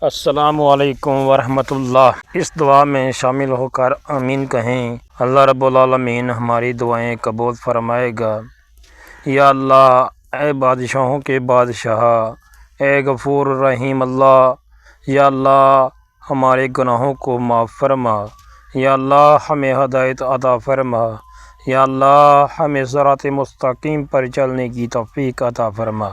السلام علیکم ورحمۃ اللہ۔ اس دعا میں شامل ہو کر آمین کہیں۔ اللہ رب العالمین ہماری دعائیں قبول فرمائے گا۔ یا اللہ، اے بادشاہوں کے بادشاہ، اے غفور رحیم اللہ، یا اللہ ہمارے گناہوں کو معاف فرما۔ یا اللہ ہمیں ہدایت عطا فرما۔ یا اللہ ہمیں صراط مستقیم پر چلنے کی توفیق عطا فرما۔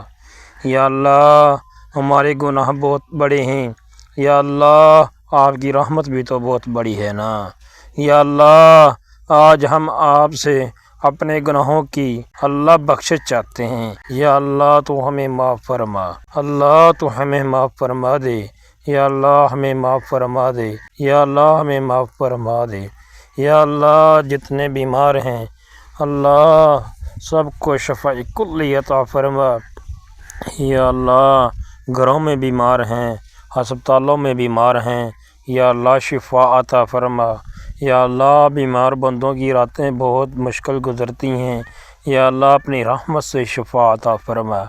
یا اللہ ہمارے گناہ بہت بڑے ہیں، یا اللہ آپ کی رحمت بھی تو بہت بڑی ہے نا۔ یا اللہ آج ہم آپ سے اپنے گناہوں کی اللہ بخشش چاہتے ہیں۔ یا اللہ تو ہمیں معاف فرما، اللہ تو ہمیں معاف فرما دے، یا اللہ ہمیں معاف فرما دے، یا اللہ ہمیں معاف فرما دے۔ یا اللہ جتنے بیمار ہیں اللہ سب کو شفاء کلی عطا فرما۔ یا اللہ گھروں میں بیمار ہیں، ہسپتالوں میں بیمار ہیں، یا اللہ شفا عطا فرما۔ یا اللہ بیمار بندوں کی راتیں بہت مشکل گزرتی ہیں، یا اللہ اپنی رحمت سے شفا عطا فرما۔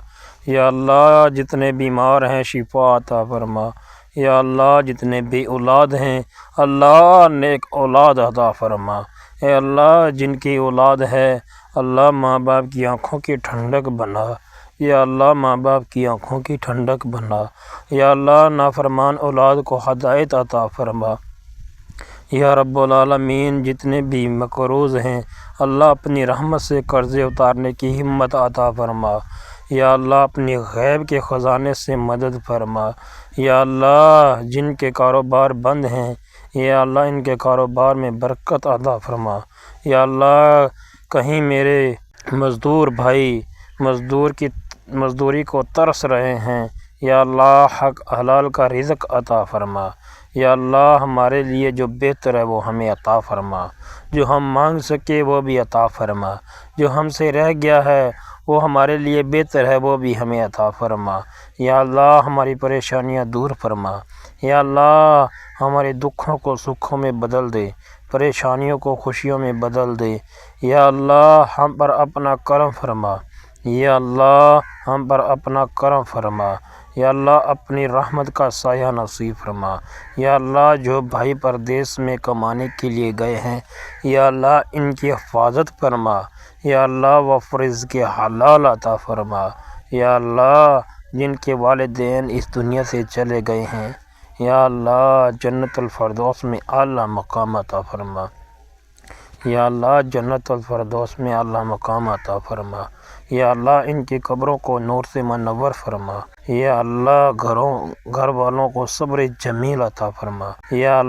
یا اللہ جتنے بیمار ہیں شفا عطا فرما۔ یا اللہ جتنے بے اولاد ہیں اللہ نیک اولاد عطا فرما۔ اے اللہ جن کی اولاد ہے اللہ ماں باپ کی آنکھوں کی ٹھنڈک بنا۔ یا اللہ ماں باپ کی آنکھوں کی ٹھنڈک بنا۔ یا اللہ نافرمان اولاد کو ہدایت عطا فرما۔ یا رب العالمین جتنے بھی مقروض ہیں اللہ اپنی رحمت سے قرضے اتارنے کی ہمت عطا فرما۔ یا اللہ اپنی غیب کے خزانے سے مدد فرما۔ یا اللہ جن کے کاروبار بند ہیں یا اللہ ان کے کاروبار میں برکت عطا فرما۔ یا اللہ کہیں میرے مزدور بھائی مزدوری کو ترس رہے ہیں، یا اللہ حق حلال کا رزق عطا فرما۔ یا اللہ ہمارے لیے جو بہتر ہے وہ ہمیں عطا فرما، جو ہم مانگ سکے وہ بھی عطا فرما، جو ہم سے رہ گیا ہے وہ ہمارے لیے بہتر ہے وہ بھی ہمیں عطا فرما۔ یا اللہ ہماری پریشانیاں دور فرما۔ یا اللہ ہمارے دکھوں کو سکھوں میں بدل دے، پریشانیوں کو خوشیوں میں بدل دے۔ یا اللہ ہم پر اپنا کرم فرما۔ یا اللہ ہم پر اپنا کرم فرما۔ یا اللہ اپنی رحمت کا سایہ نصیب فرما۔ یا اللہ جو بھائی پردیس میں کمانے کے لیے گئے ہیں یا اللہ ان کی حفاظت فرما۔ یا اللہ وفر رزق حلال عطا فرما۔ یا اللہ جن کے والدین اس دنیا سے چلے گئے ہیں یا اللہ جنت الفردوس میں اعلیٰ مقام عطا فرما۔ یا اللہ جنت الفردوس میں اعلیٰ مقام عطا فرما۔ یا اللہ ان کی قبروں کو نور سے منور فرما۔ یا اللہ گھر والوں کو صبر جمیل عطا فرما۔ یا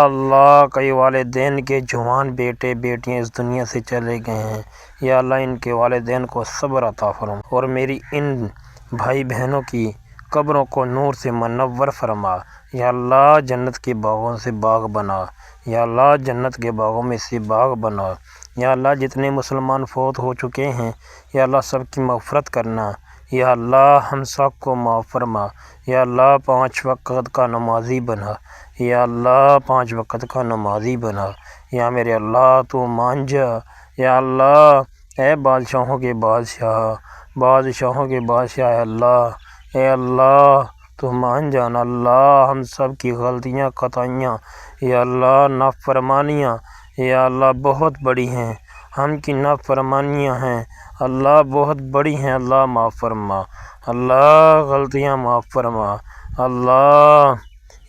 اللہ کئی والدین کے جوان بیٹے بیٹیاں اس دنیا سے چلے گئے ہیں، یا اللہ ان کے والدین کو صبر عطا فرما، اور میری ان بھائی بہنوں کی قبروں کو نور سے منور فرما۔ یا اللہ جنت کے باغوں سے باغ بنا۔ یا اللہ جنت کے باغوں میں سے باغ بنا۔ یا اللہ جتنے مسلمان فوت ہو چکے ہیں یا اللہ سب کی مغفرت کرنا۔ یا اللہ ہم سب کو معاف فرما۔ یا اللہ 5 وقت کا نمازی بنا۔ یا اللہ 5 وقت کا نمازی بنا۔ یا میرے اللہ تو مان جا۔ یا اللہ اے بادشاہوں کے بادشاہ، بادشاہوں کے بادشاہ اے اللہ تو مان جانا۔ اللہ ہم سب کی غلطیاں خطائیاں یا اللہ نافرمانیاں یا اللہ بہت بڑی ہیں، ہم کی نافرمانیاں ہیں اللہ بہت بڑی ہیں، اللہ معاف فرما۔ اللہ غلطیاں معاف فرما۔ اللہ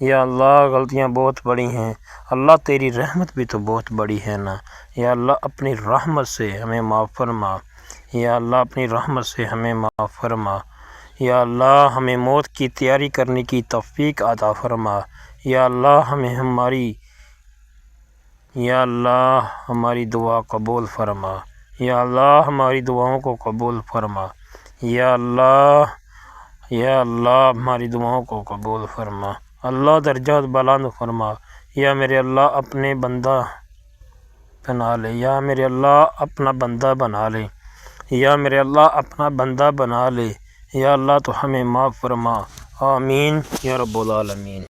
یا اللہ غلطیاں بہت بڑی ہیں اللہ تیری رحمت بھی تو بہت بڑی ہے نا۔ یا اللہ اپنی رحمت سے ہمیں معاف فرما۔ یا اللہ اپنی رحمت سے ہمیں معاف فرما۔ یا اللہ ہمیں موت کی تیاری کرنے کی توفیق عطا فرما۔ یا اللہ ہماری دعا قبول فرما۔ یا اللہ ہماری دعاؤں کو قبول فرما۔ یا اللہ ہماری دعاؤں کو قبول فرما۔ اللہ درجات بلند فرما۔ یا میرے اللہ اپنے بندہ بنا لے، یا میرے اللہ اپنا بندہ بنا لے، یا میرے اللہ اپنا بندہ بنا لے۔ یا اللہ تو ہمیں معاف فرما۔ آمین یا رب العالمین۔